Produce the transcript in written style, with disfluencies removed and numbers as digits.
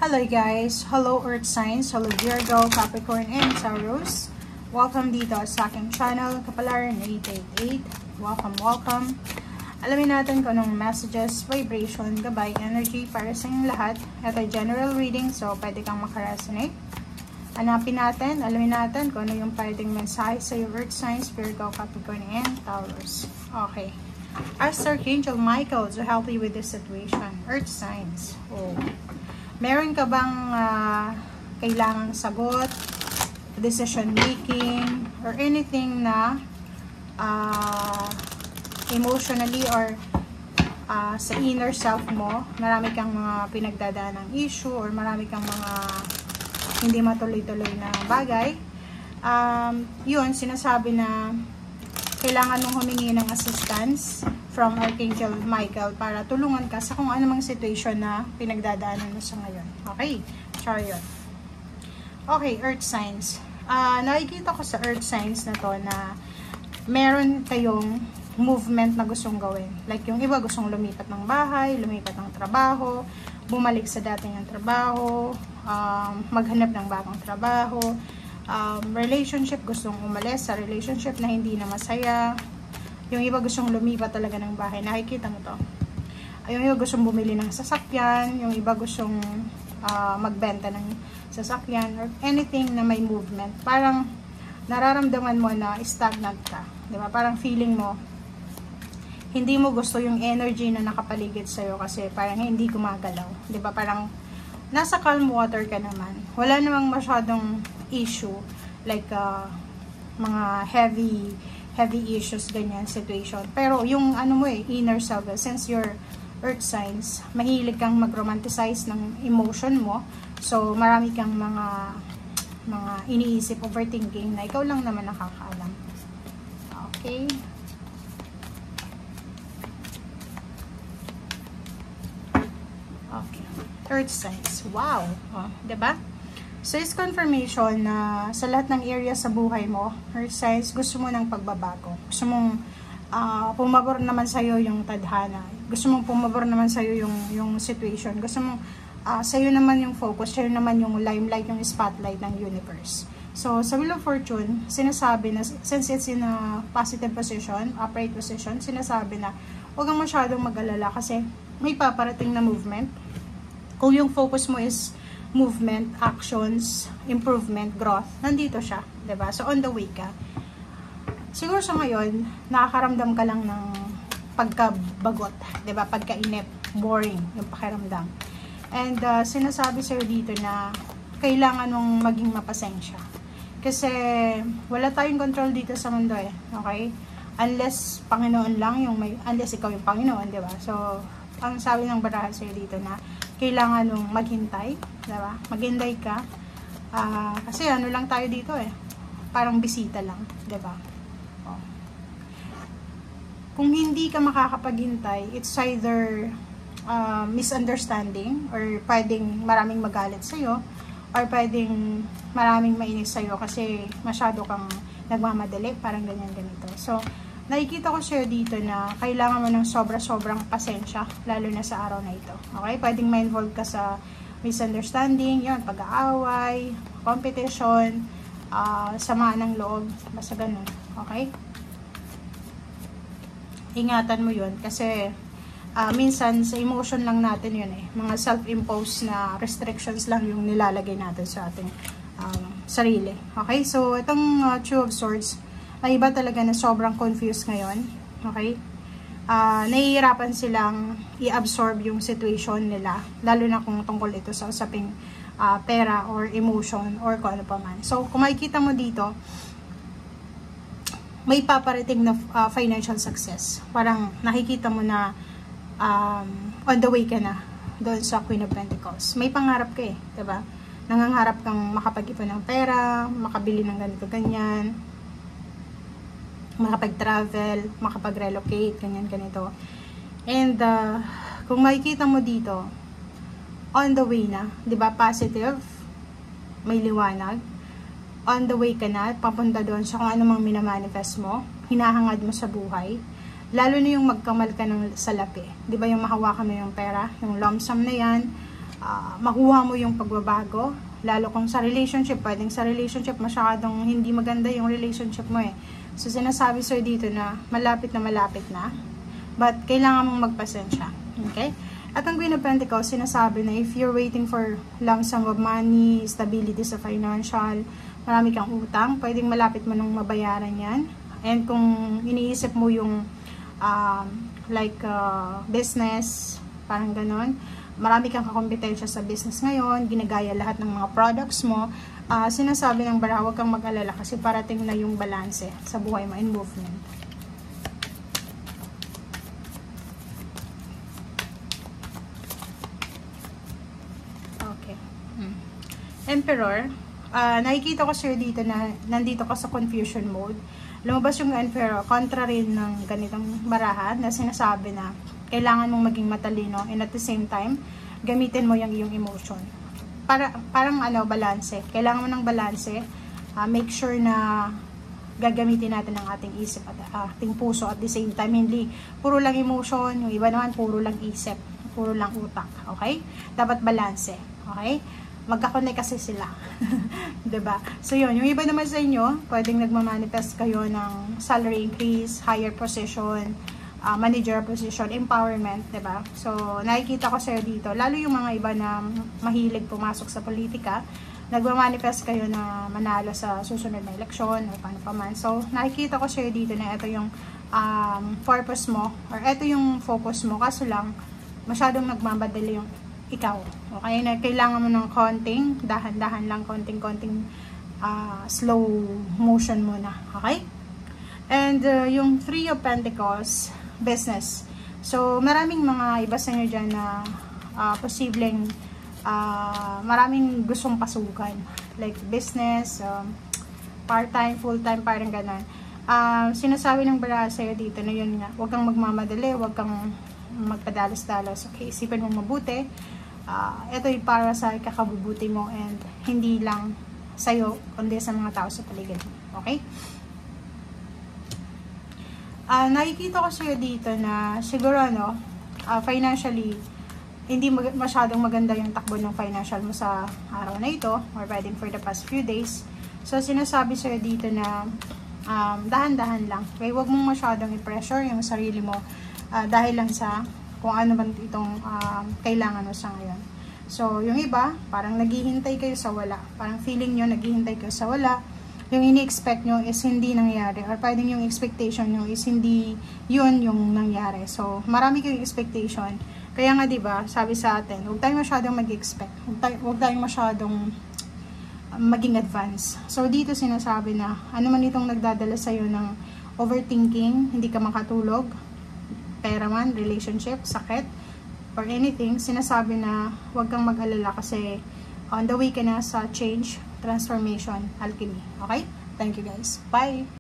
Hello guys! Hello Earth Signs, hello Virgo, Capricorn, and Taurus. Welcome dito sa aking channel, Kapalaran 888. Welcome. Alamin natin kung anong messages, vibration, gabay, energy para sa inyong lahat. Ito ay general reading, so pwede kang makaresonate. Hanapin natin, alamin natin kung ano yung pwedeng mensahe sa iyo Earth Signs, Virgo, Capricorn, and Taurus. Okay. Ask Archangel Michael to help you with this situation. Earth Signs. Oh. Meron ka bang kailangang sagot, decision making, or anything na emotionally or sa inner self mo, marami kang mga pinagdadaan ng issue or marami kang mga hindi matuloy-tuloy na bagay. Yun, sinasabi na kailangan mong humingi ng assistance from Archangel Michael para tulungan ka sa kung anumang situation na pinagdadaanan mo sa ngayon. Okay? Chariot. Okay, Earth Signs. Nakikita ko sa Earth Signs na to na meron kayong movement na gustong gawin. Like yung iba gustong lumipat ng bahay, lumipat ng trabaho, bumalik sa dating ng trabaho, maghanap ng bagong trabaho, relationship, gustong umalis sa relationship na hindi na masaya. Yung iba gustong lumipat talaga ng bahay. Nakikita mo to. Yung iba gustong bumili ng sasakyan. Yung iba gustong magbenta ng sasakyan. Or anything na may movement. Parang nararamdaman mo na stagnant ka. Diba? Parang feeling mo, hindi mo gusto yung energy na nakapaligid sa'yo kasi parang hindi gumagalaw. Diba? Parang nasa calm water ka naman. Wala namang masyadong issue. Like mga heavy issues, ganyan, situation. Pero yung ano mo inner self, since your Earth Signs, mahilig kang mag-romanticize ng emotion mo. So, marami kang mga iniisip, overthinking na ikaw lang naman nakakaalam. Okay. Okay. Earth Signs. Wow. Oh, diba? So, is confirmation na sa lahat ng area sa buhay mo, Earth Signs, gusto mo ng pagbabago. Gusto mong pumabor naman sa'yo yung tadhana. Gusto mong pumabor naman sa'yo yung situation. Gusto mong sa'yo naman yung focus, sa'yo naman yung limelight, yung spotlight ng universe. So, sa Wheel of Fortune, sinasabi na, since it's in a positive position, upright position, sinasabi na huwag kang masyadong mag-alala kasi may paparating na movement. Kung yung focus mo is movement, actions, improvement, growth, nandito siya, 'di ba? So on the way ka. Siguro sa ngayon, nakakaramdam ka lang ng pagkabagot, 'di ba? Pagkainip, boring yung pakiramdam. And sinasabi sa'yo dito na kailangan mong maging mapasensya. Kasi wala tayong control dito sa mundo okay? Unless Panginoon lang yung unless ikaw yung Panginoon, 'di ba? So ang sabi ng baraha sa'yo dito na kailangan mong maghintay, diba? Maghintay ka. Kasi ano lang tayo dito parang bisita lang, diba? Oh. Kung hindi ka makakapaghintay, it's either misunderstanding or pwedeng maraming magalit sa'yo or pwedeng maraming mainis sa'yo kasi masyado kang nagmamadali, parang ganyan-ganito. So, nakikita ko sa'yo dito na kailangan mo ng sobra-sobrang pasensya, lalo na sa araw na ito. Okay? Pwedeng ma-involve ka sa misunderstanding, yun, pag-aaway, competition, sama ng loob, basta ganun. Okay? Ingatan mo yun kasi minsan sa emotion lang natin yun mga self-imposed na restrictions lang yung nilalagay natin sa ating sarili. Okay? So, itong Two of Swords, may iba talaga na sobrang confused ngayon. Okay? Nahihirapan silang i-absorb yung situation nila. Lalo na kung tungkol ito sa usaping pera or emotion or kung ano pa man. So, kung makikita mo dito, may paparating na financial success. Parang nakikita mo na on the way ka na doon sa Queen of Pentacles. May pangarap ka diba? Nangangarap kang makapag-ipon ng pera, makabili ng ganito, ganyan, makapag-travel, makapag-relocate, ganyan-ganito. And, kung makikita mo dito, on the way na, di ba, positive, may liwanag, on the way ka na, papunta doon sa kung anumang minamanifest mo, hinahangad mo sa buhay, lalo na yung magkamal ka ng salapi, di ba, yung mahawakan mo yung pera, yung lump sum na yan, makuha mo yung pagbabago. Lalo kung sa relationship, pwedeng sa relationship masyadong hindi maganda yung relationship mo eh. So sinasabi sa'yo dito na malapit na, but kailangan mong magpasensya. Okay? At ang Queen of Pentacles, sinasabi na if you're waiting for lump sum of money, stability sa financial, marami kang utang, pwedeng malapit mo nung mabayaran yan. And kung iniisip mo yung business, parang ganon, marami kang kakompetensya sa business ngayon, ginagaya lahat ng mga products mo, sinasabi ng Baraha, huwag kang mag-alala kasi parating na yung balanse sa buhay mo in movement. Emperor, nakikita ko sir dito na nandito ka sa confusion mode. Lumabas yung Emperor, kontra rin ng ganitong baraha na sinasabi na kailangan mong maging matalino and at the same time, gamitin mo yung iyong emotion. Parang balanse. Kailangan mo ng balanse. Make sure na gagamitin natin ang ating isip at ating puso at the same time. Hindi puro lang emotion, yung iba naman puro lang isip, puro lang utak. Okay? Dapat balanse. Okay? Magkakonect kasi sila. Diba? So yun, yung iba naman sa inyo, pwedeng nagmamanifest kayo ng salary increase, higher position, manager position, empowerment, diba? So nakikita ko sa'yo dito, lalo yung mga iba na mahilig pumasok sa politika, nagmamanifest kayo na manalo sa susunod na eleksyon o paano pa man. So nakikita ko sa'yo dito na ito yung purpose mo, or ito yung focus mo, kaso lang masyadong nagmamadali yung ikaw. Okay, na kailangan mo ng konting, dahan-dahan lang, konting slow motion muna. Okay? And yung Three of Pentacles, business. So, maraming mga iba sa inyo dyan na posibleng maraming gustong pasukan. Like business, part-time, full-time, parang ganon. Sinasabi ng Baraha sa'yo dito na yun nga, huwag kang magmamadali, huwag kang magpadalos-dalos. Okay, isipin mo mabuti. Ito ay para sa kakabubuti mo and hindi lang sa'yo, kundi sa mga tao sa paligid mo. Okay? Nakikita ko sa'yo dito na siguro financially, hindi masyadong maganda yung takbo ng financial mo sa araw na ito or pwedeng for the past few days. So, sinasabi sa'yo dito na dahan-dahan lang. Okay? Huwag mong masyadong i-pressure yung sarili mo dahil lang sa kung ano man itong kailangan mo sa ngayon. So, yung iba, parang naghihintay kayo sa wala. Parang feeling nyo, naghihintay kayo sa wala. Yung ini-expect nyo is hindi nangyari. Or pwedeng yung expectation nyo is hindi yun yung nangyari. So, marami kayong expectation. Kaya nga, diba, sabi sa atin, huwag tayong masyadong mag-expect. Huwag tayong masyadong maging advance. So, dito sinasabi na, ano man itong nagdadala sa'yo ng overthinking, hindi ka makatulog, pera man, relationship, sakit, or anything, sinasabi na huwag kang mag-alala kasi on the way ka na sa change, transformation, alchemy. Okay? Thank you guys. Bye!